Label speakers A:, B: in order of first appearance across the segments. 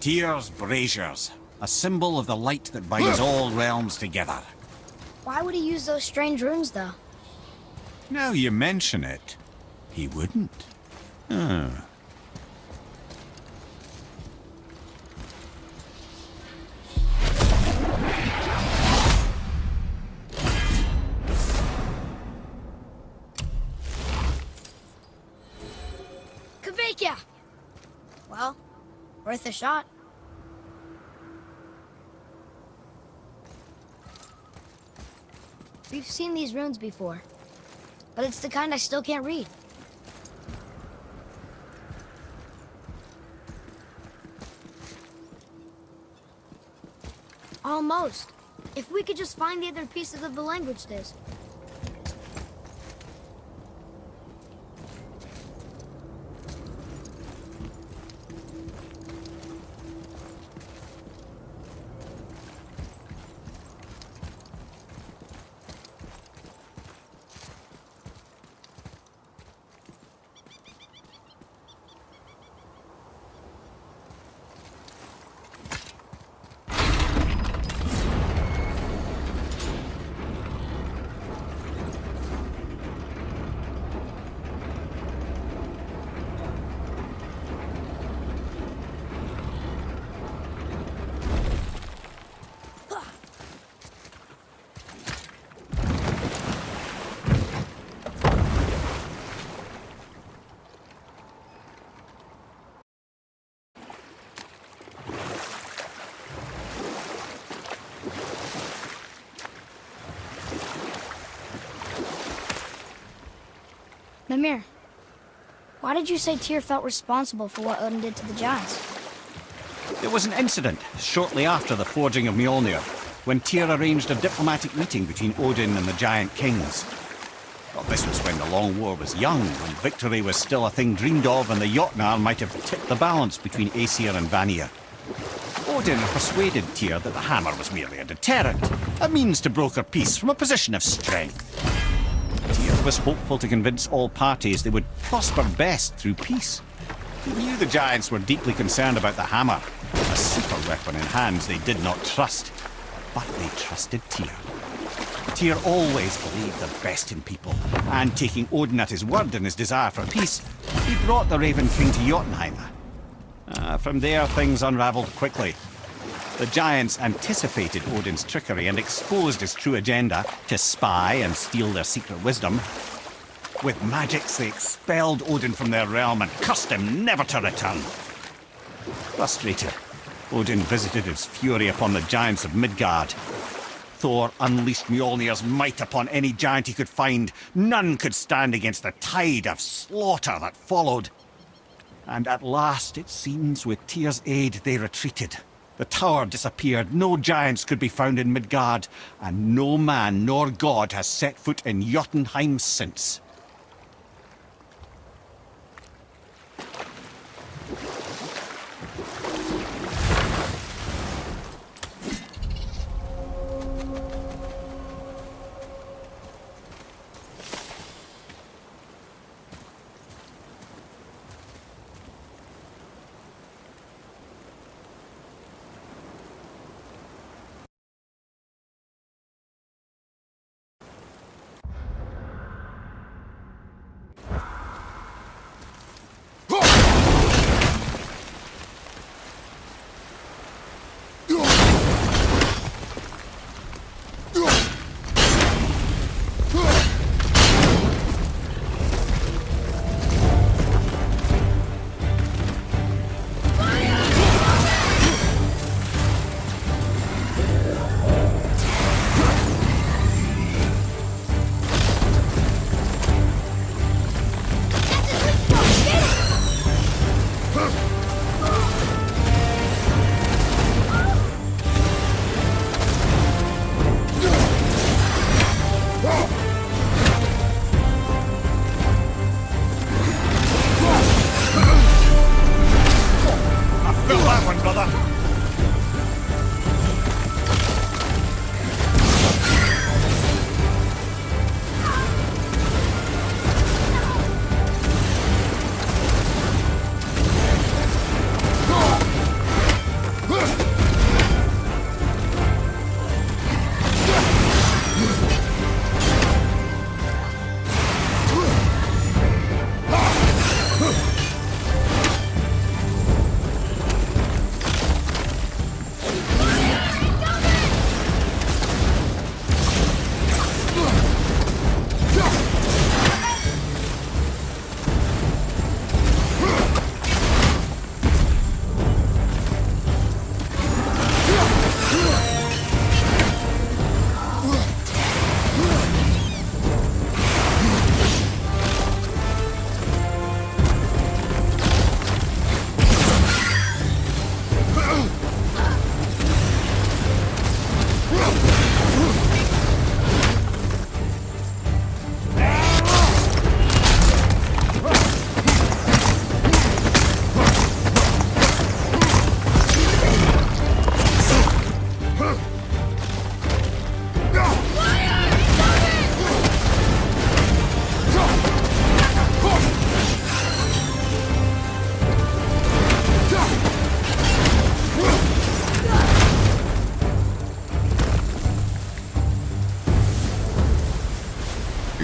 A: Tyr's braziers, a symbol of the light that binds all realms together.
B: Why would he use those strange runes, though?
A: Now you mention it, he wouldn't. Huh.
B: Well, worth a shot. We've seen these runes before, but it's the kind I still can't read. Almost. If we could just find the other pieces of the language disc. Mimir, why did you say Tyr felt responsible for what Odin did to the giants?
A: There was an incident shortly after the forging of Mjolnir, when Tyr arranged a diplomatic meeting between Odin and the giant kings. Well, this was when the Long War was young, when victory was still a thing dreamed of, and the Jotnar might have tipped the balance between Aesir and Vanir. Odin persuaded Tyr that the hammer was merely a deterrent, a means to broker peace from a position of strength. Tyr was hopeful to convince all parties they would prosper best through peace. He knew the giants were deeply concerned about the hammer, a super weapon in hands they did not trust. But they trusted Tyr. Tyr always believed the best in people, and taking Odin at his word in his desire for peace, he brought the Raven King to Jotunheim. From there, things unravelled quickly. The giants anticipated Odin's trickery and exposed his true agenda to spy and steal their secret wisdom. With magics, they expelled Odin from their realm and cursed him never to return. Frustrated, Odin visited his fury upon the giants of Midgard. Thor unleashed Mjolnir's might upon any giant he could find. None could stand against the tide of slaughter that followed. And at last, it seems, with Tyr's aid, they retreated. The tower disappeared, no giants could be found in Midgard, and no man nor god has set foot in Jotunheim since.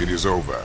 C: it is over.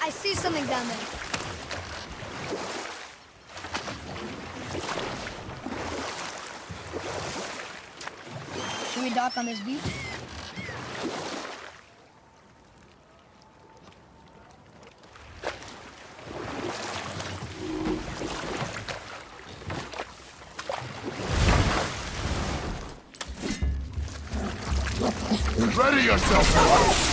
B: I see something down there. Should we dock on this beach?
C: Ready yourself!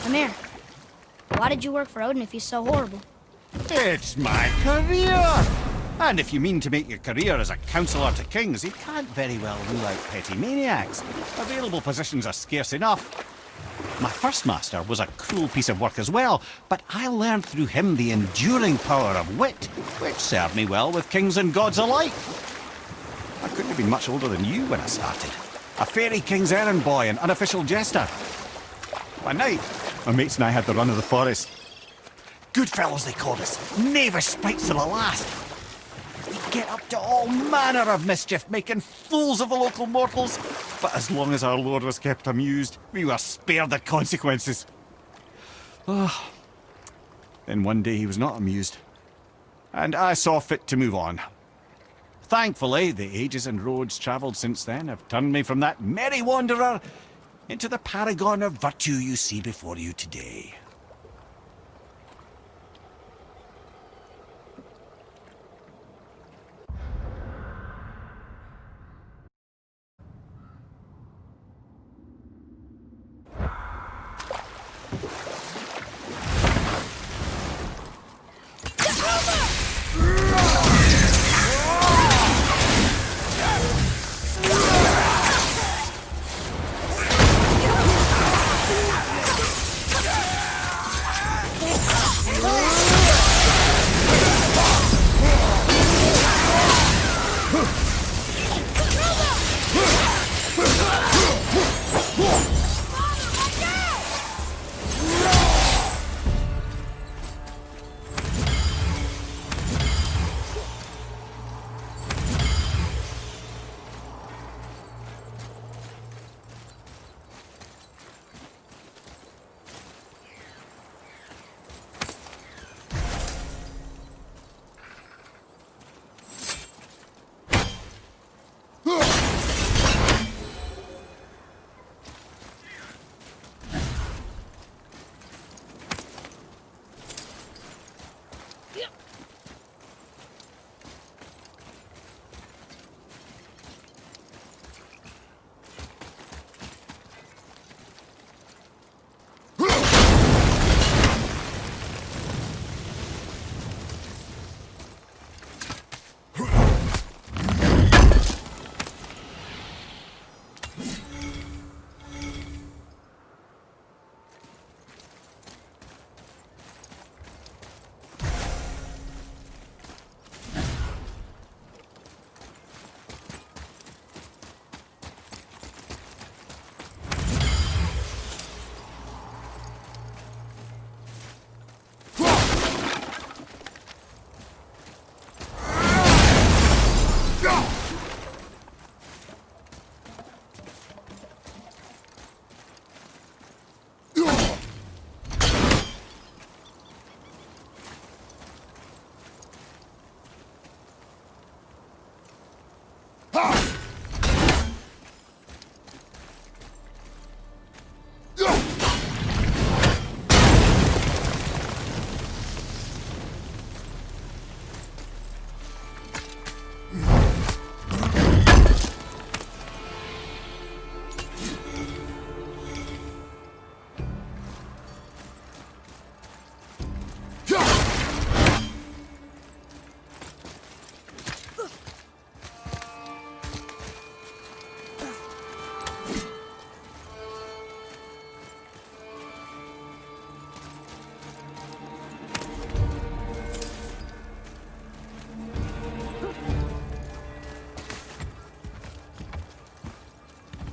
B: Come here. Why did you work for Odin if he's so horrible?
A: It's my career! And if you mean to make your career as a counsellor to kings, you can't very well rule out petty maniacs. Available positions are scarce enough. My first master was a cruel piece of work as well, but I learned through him the enduring power of wit, which served me well with kings and gods alike. I couldn't have been much older than you when I started. A fairy king's errand boy and unofficial jester. One night, my mates and I had the run of the forest. Good fellows they called us, knavish sprites to the last. We'd get up to all manner of mischief, making fools of the local mortals. But as long as our lord was kept amused, we were spared the consequences. Then one day he was not amused, and I saw fit to move on. Thankfully, the ages and roads travelled since then have turned me from that merry wanderer into the paragon of virtue you see before you today.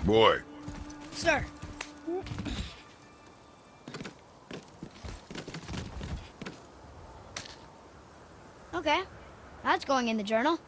C: Boy.
B: Sir. Okay, that's going in the journal.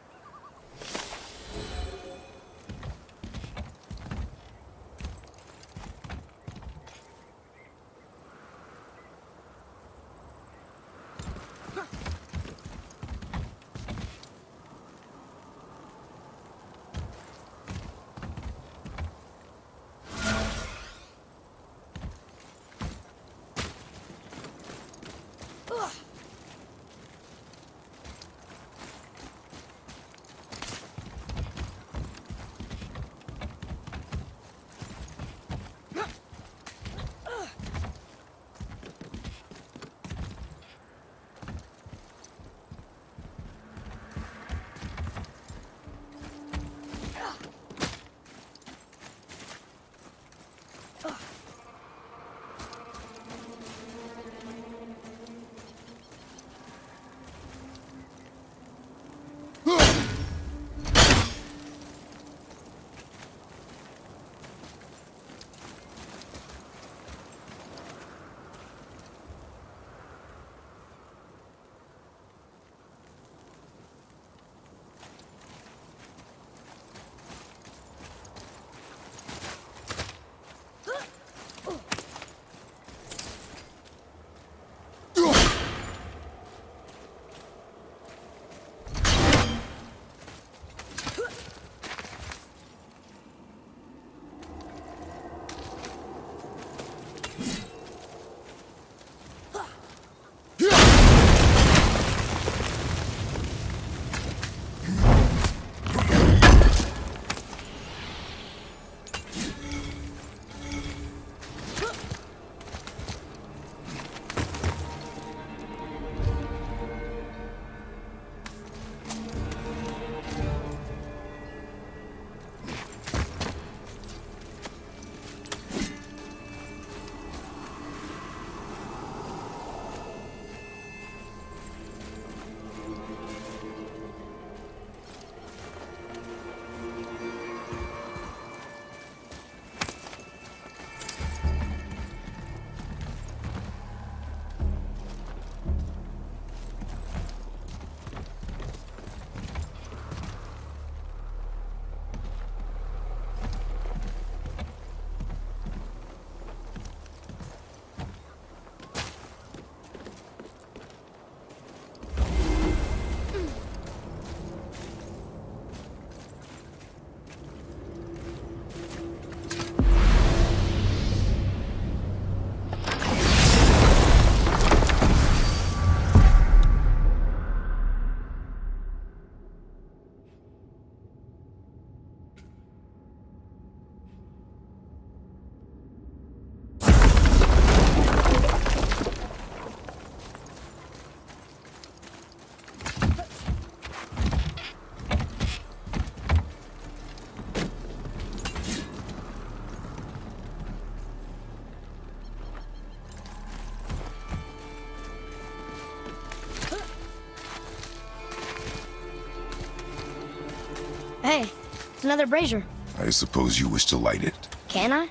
B: Hey, it's another brazier.
C: I suppose you wish to light it.
B: Can I?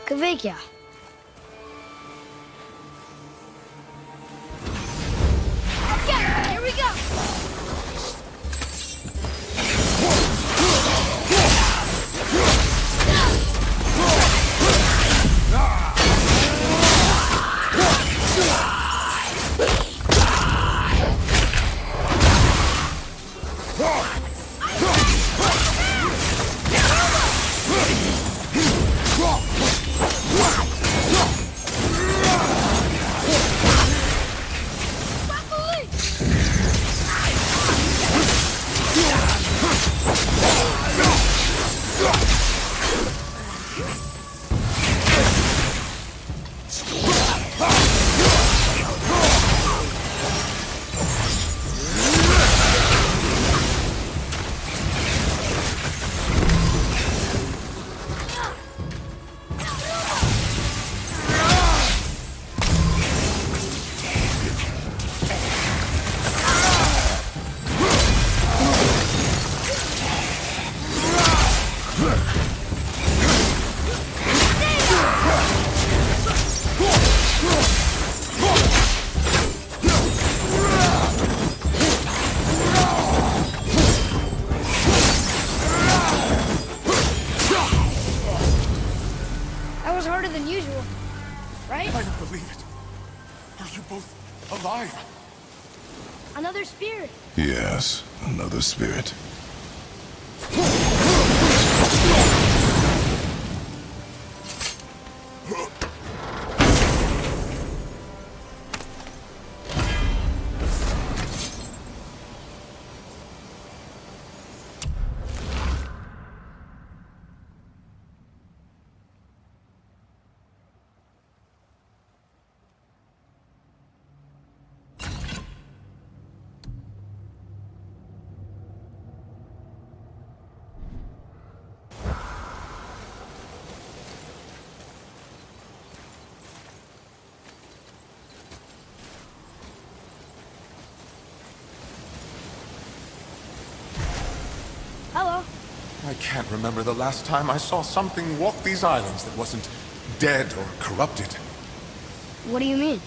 B: Kavekya. Okay, here we go.
D: cannot believe it. Are you both alive?
B: Another spirit.
C: Yes, another spirit.
B: Hello.
D: I can't remember the last time I saw something walk these islands that wasn't dead or corrupted.
B: What do you mean?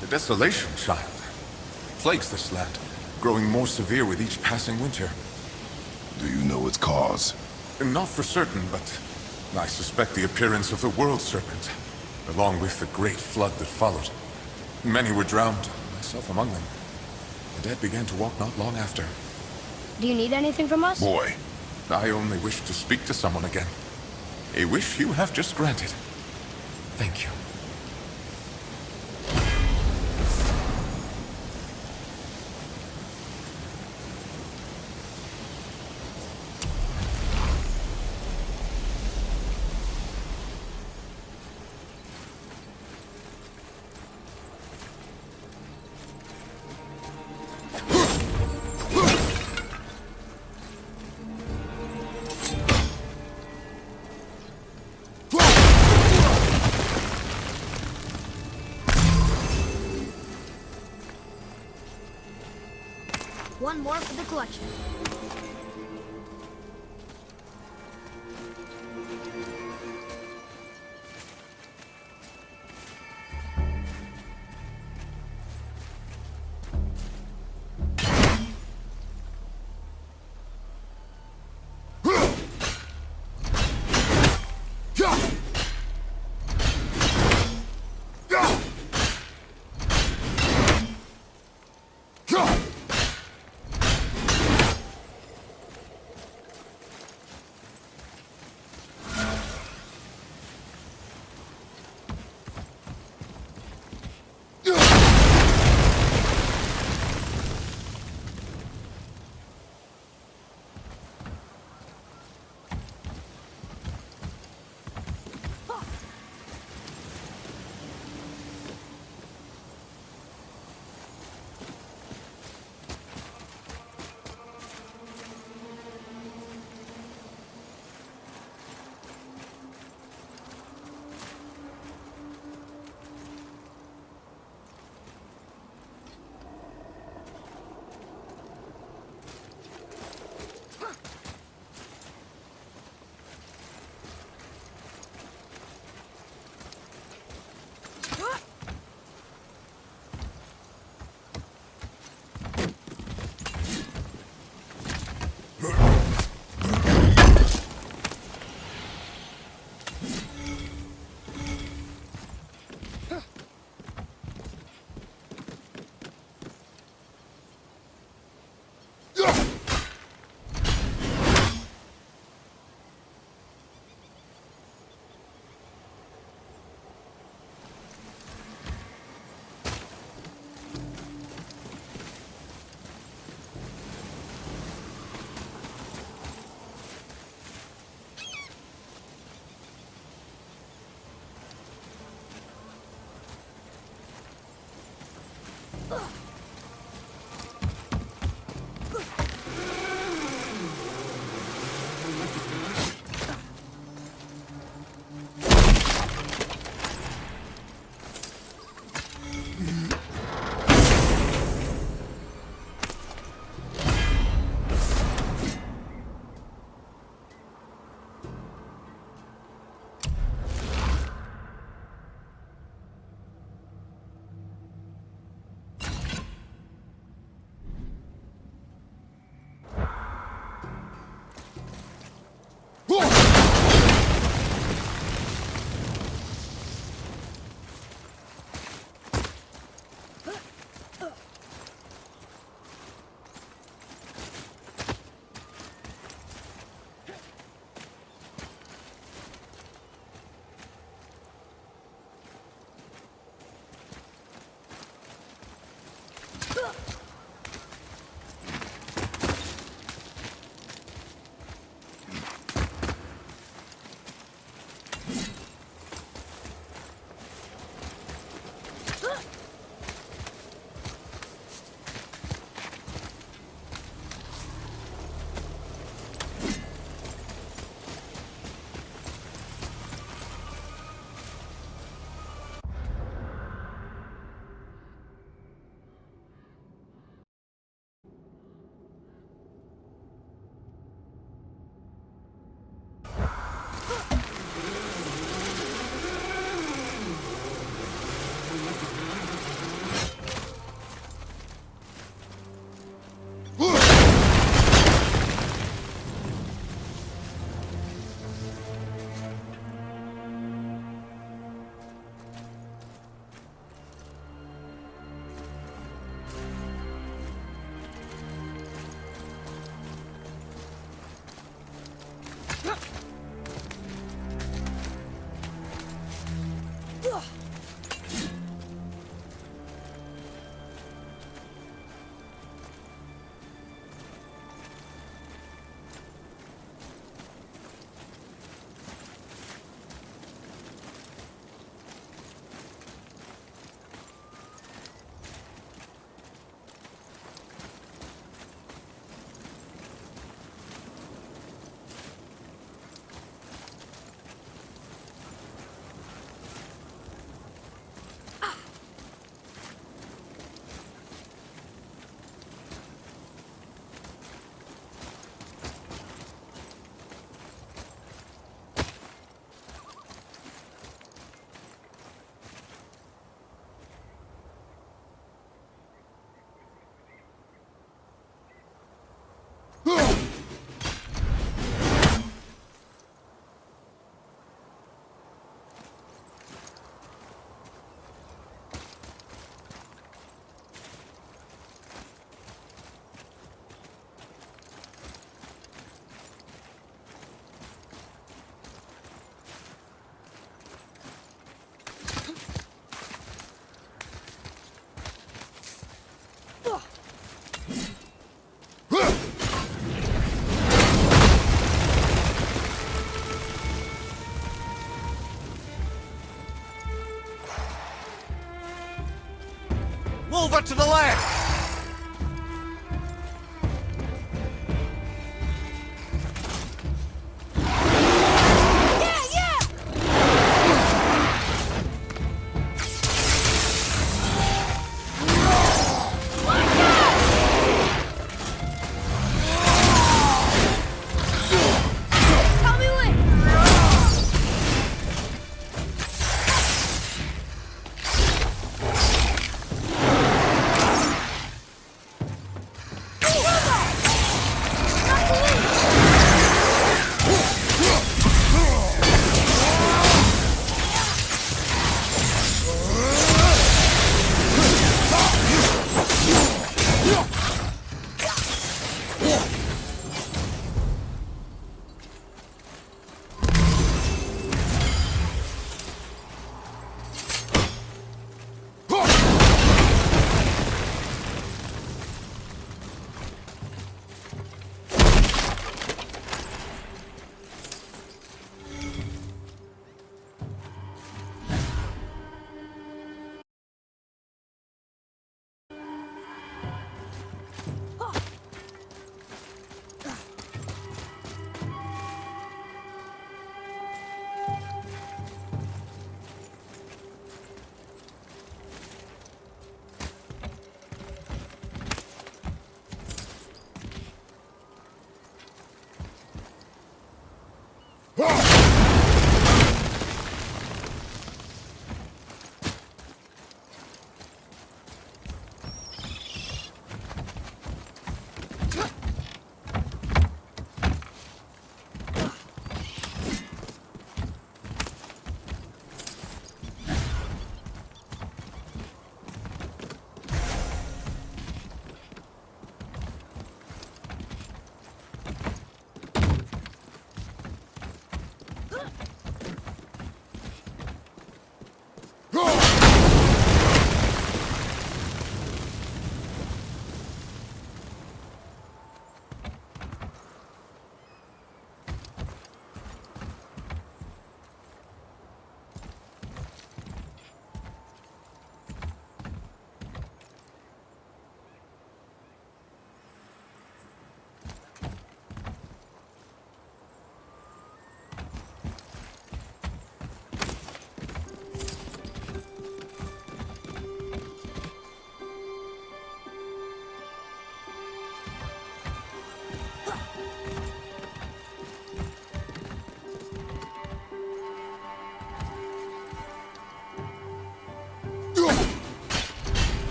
D: The desolation, child, plagues this land, growing more severe with each passing winter.
C: Do you know its cause?
D: Not for certain, but I suspect the appearance of the World Serpent, along with the great flood that followed. Many were drowned, myself among them. The dead began to walk not long after.
B: Do you need anything from us?
C: Boy,
D: I only wish to speak to someone again. A wish you have just granted. Thank you.
B: One more for the collection.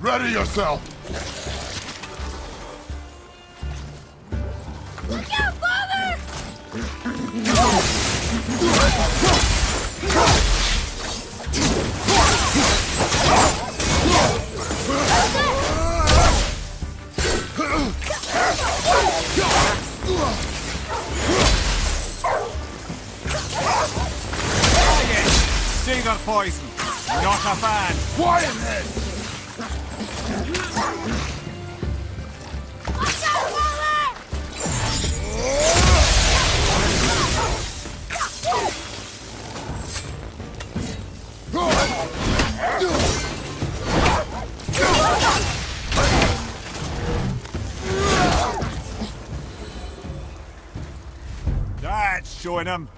C: Ready yourself!
B: Look out, Father!
A: Seagull poison. Not a fan.
C: Quiet head!
B: Watch out, Father!
A: That's showing him.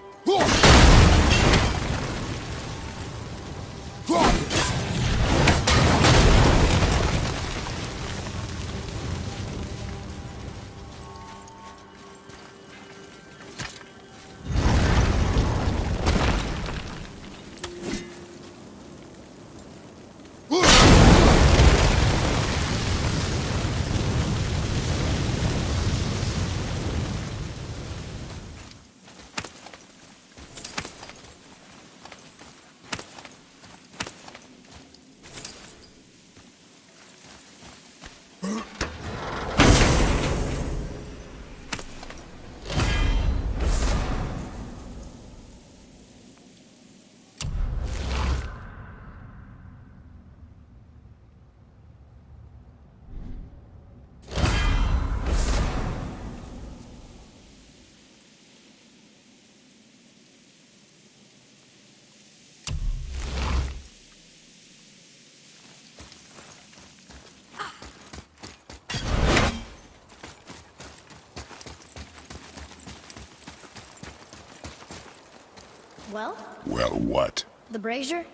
B: Well?
C: Well, what?
B: The brazier?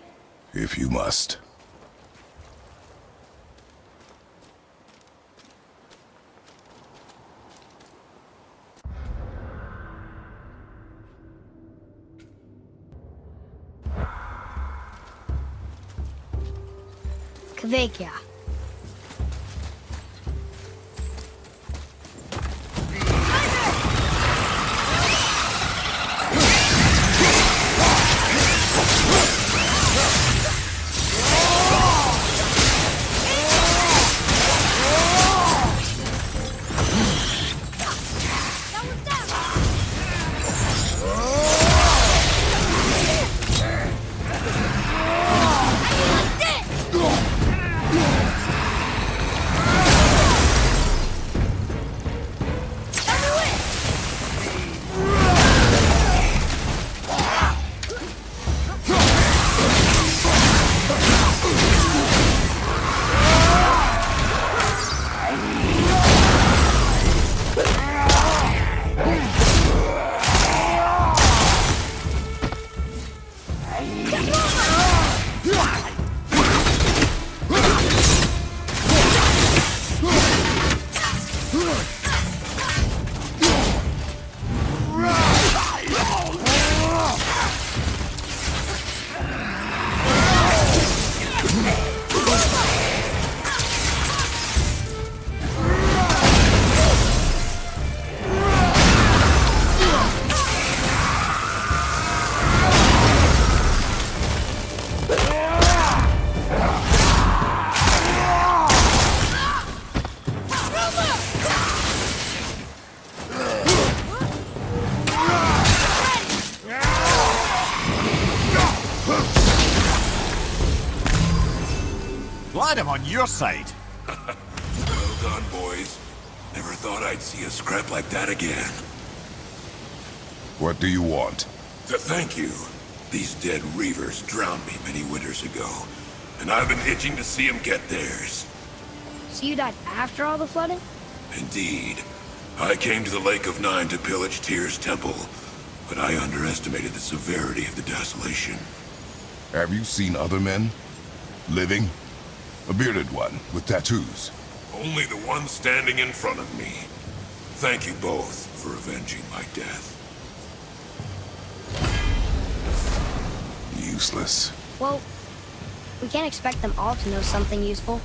C: If you must.
B: Kvekia.
A: Glad I'm on your side.
E: Well done, boys. Never thought I'd see a scrap like that again.
C: What do you want?
E: To thank you. These dead reavers drowned me many winters ago, and I've been itching to see them get theirs.
B: So you died after all the flooding?
E: Indeed. I came to the Lake of Nine to pillage Tyr's temple, but I underestimated the severity of the desolation.
C: Have you seen other men? Living? A bearded one with tattoos.
E: Only the one standing in front of me. Thank you both for avenging my death.
C: Useless.
B: Well, we can't expect them all to know something useful.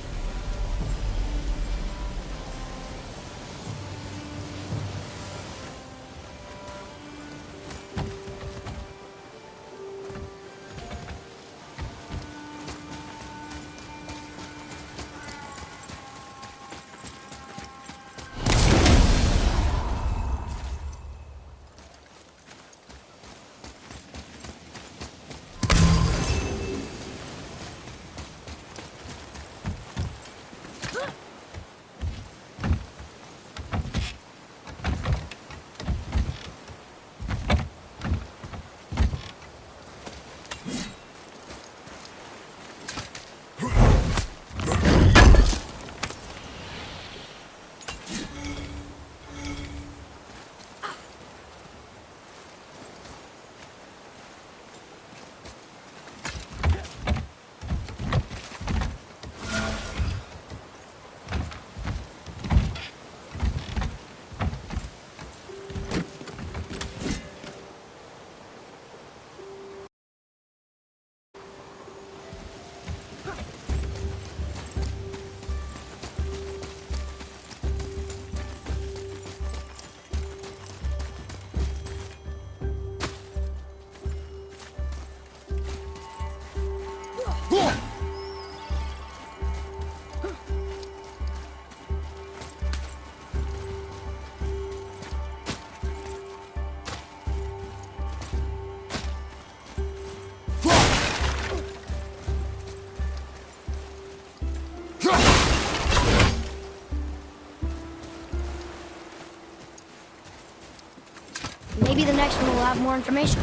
B: Maybe the next one will have more information.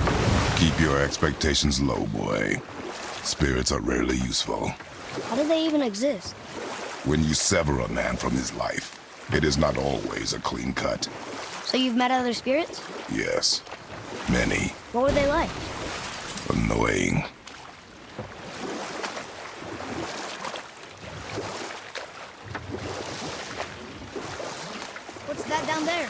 C: Keep your expectations low, boy. Spirits are rarely useful.
B: How do they even exist?
C: When you sever a man from his life, it is not always a clean cut.
B: So you've met other spirits?
C: Yes, many.
B: What were they like?
C: Annoying.
B: What's that down there?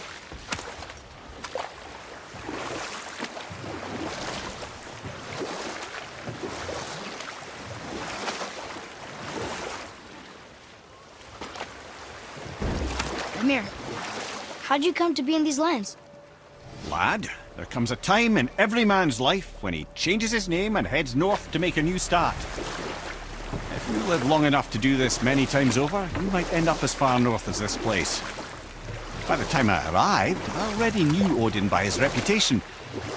B: Amir, how'd you come to be in these lands?
A: Lad, there comes a time in every man's life when he changes his name and heads north to make a new start. If you live long enough to do this many times over, you might end up as far north as this place. By the time I arrived, I already knew Odin by his reputation,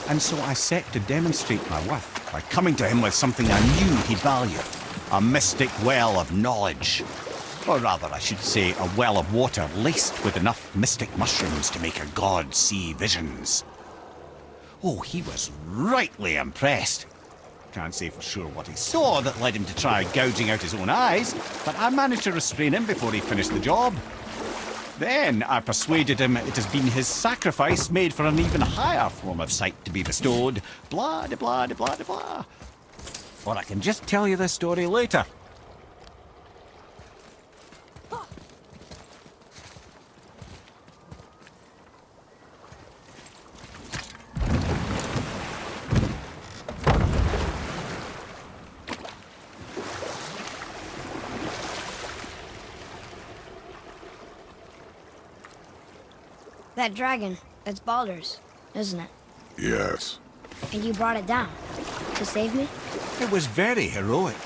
A: and so I set to demonstrate my worth by coming to him with something I knew he'd value. A mystic well of knowledge. Or rather, I should say, a well of water laced with enough mystic mushrooms to make a god see visions. Oh, he was rightly impressed. Can't say for sure what he saw that led him to try gouging out his own eyes, but I managed to restrain him before he finished the job. Then I persuaded him it has been his sacrifice made for an even higher form of sight to be bestowed. Blah, de blah, de blah, de blah. Or I can just tell you this story later.
B: That dragon, it's Baldur's, isn't it?
C: Yes.
B: And you brought it down to save me?
A: It was very heroic.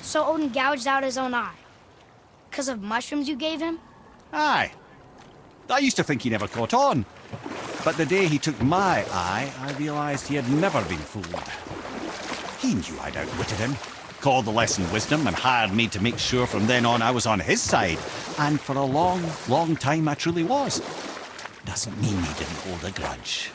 B: So Odin gouged out his own eye? Because of mushrooms you gave him?
A: Aye. I used to think he never caught on. But the day he took my eye, I realised he had never been fooled. He knew I'd outwitted him, called the lesson wisdom, and hired me to make sure from then on I was on his side. And for a long, long time I truly was. Doesn't mean he didn't hold a grudge.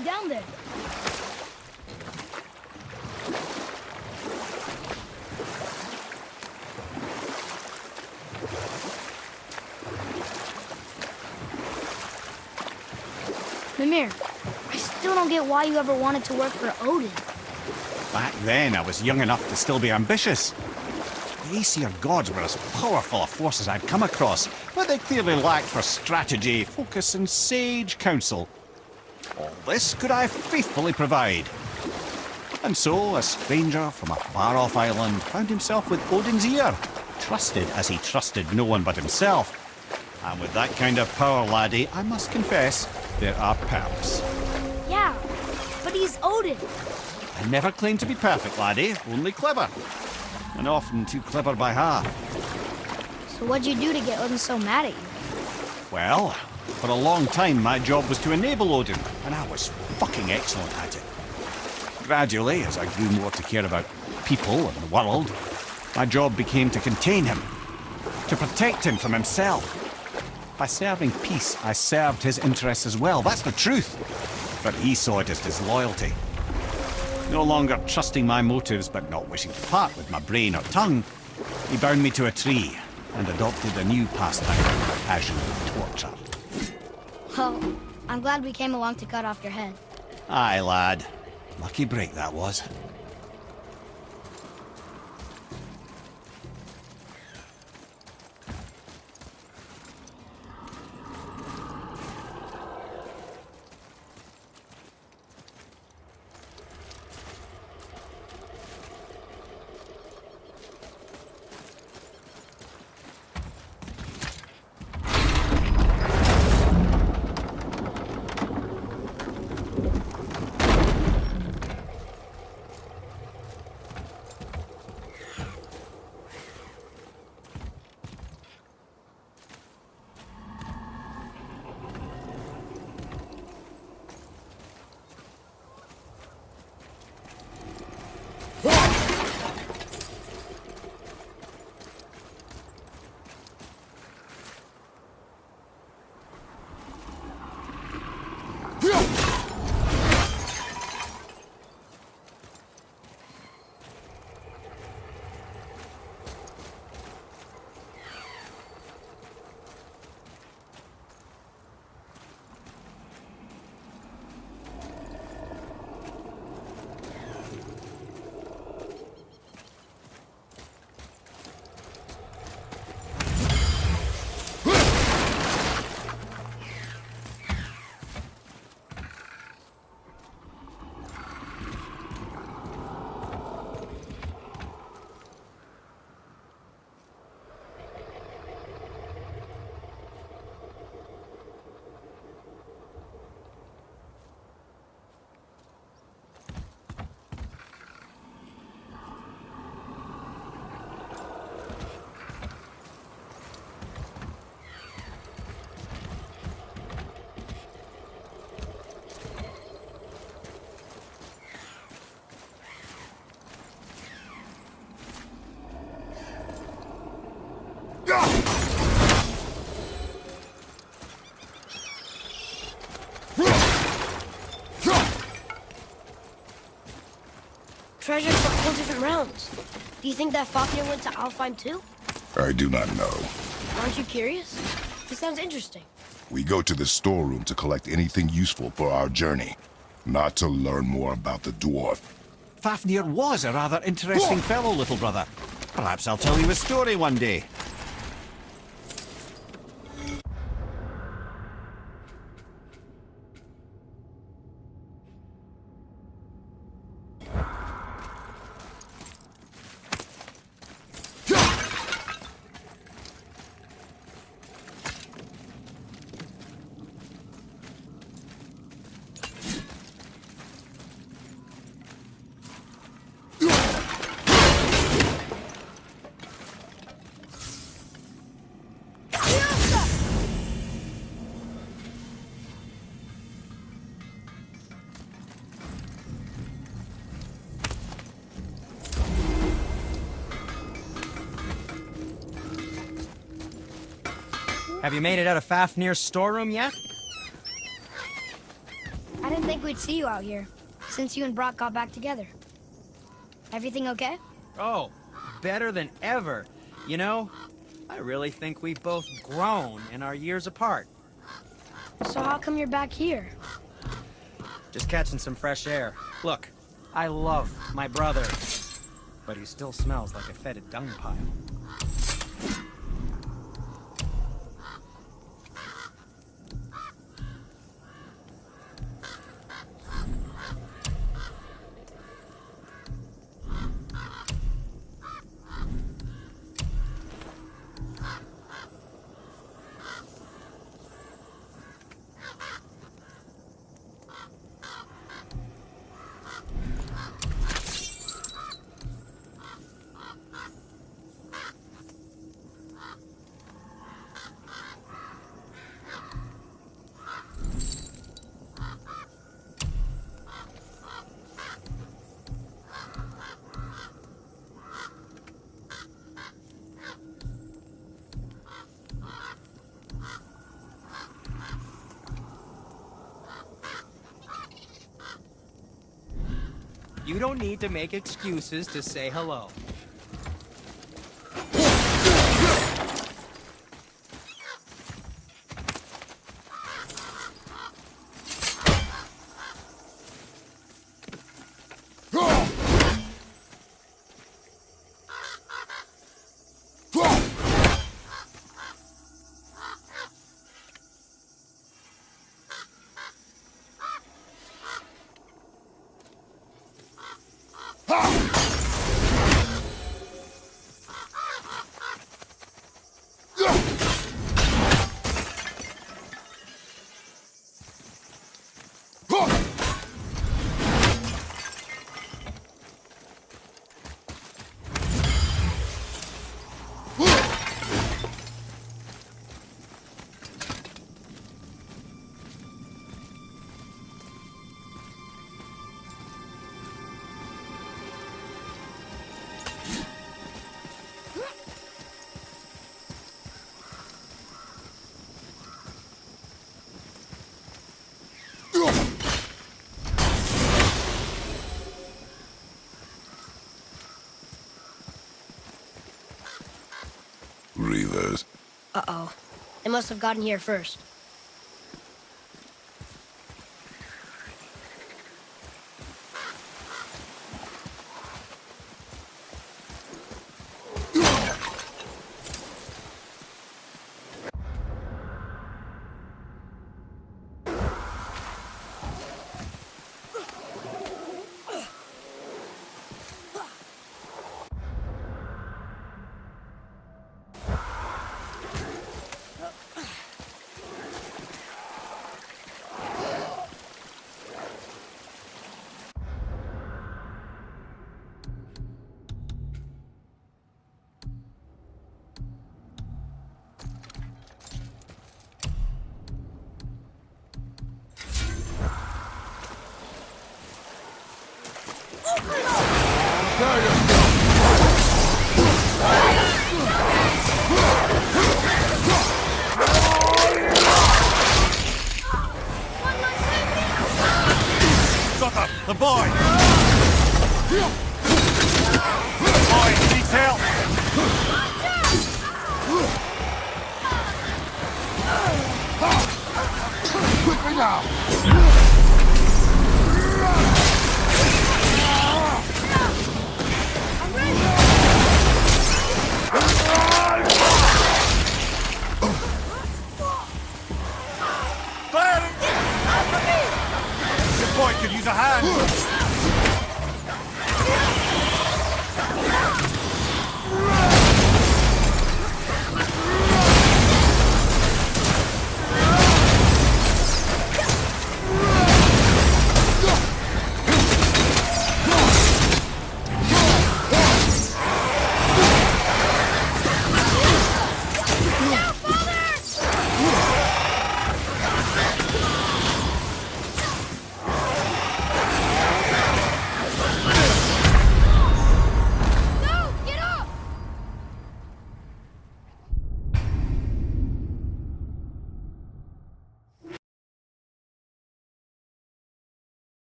B: going down there? Mimir, I still don't get why you ever wanted to work for Odin.
A: Back then, I was young enough to still be ambitious. The Aesir gods were as powerful a force as I'd come across, but they clearly lacked for strategy, focus, and sage counsel. All this could I faithfully provide. And so, a stranger from a far-off island found himself with Odin's ear, trusted as he trusted no one but himself. And with that kind of power, laddie, I must confess, there are perks.
B: Yeah, but he's Odin.
A: I never claimed to be perfect, laddie, only clever. And often too clever by half.
B: So what'd you do to get Odin so mad at you?
A: Well, for a long time my job was to enable Odin, and I was fucking excellent at it. Gradually, as I grew more to care about people and the world, my job became to contain him, to protect him from himself. By serving peace, I served his interests as well, that's the truth. But he saw it as disloyalty. No longer trusting my motives, but not wishing to part with my brain or tongue, he bound me to a tree and adopted a new pastime, passion torture.
B: Well, I'm glad we came along to cut off your head.
A: Aye, lad. Lucky break that was.
B: Treasure for all different realms. Do you think that Fafnir went to Alfheim too?
C: I do not know.
B: Aren't you curious? It sounds interesting.
C: We go to the storeroom to collect anything useful for our journey, not to learn more about the dwarf.
A: Fafnir was a rather interesting fellow, little brother. Perhaps I'll tell you a story one day.
F: Have you made it out of Fafnir's storeroom yet?
B: I didn't think we'd see you out here, since you and Brock got back together. Everything okay?
F: Oh, better than ever. You know, I really think we've both grown in our years apart.
B: So how come you're back here?
F: Just catching some fresh air. Look, I love my brother, but he still smells like a fetid dung pile. You don't need to make excuses to say hello.
C: RIZZ.
B: Uh-oh. They must have gotten here first.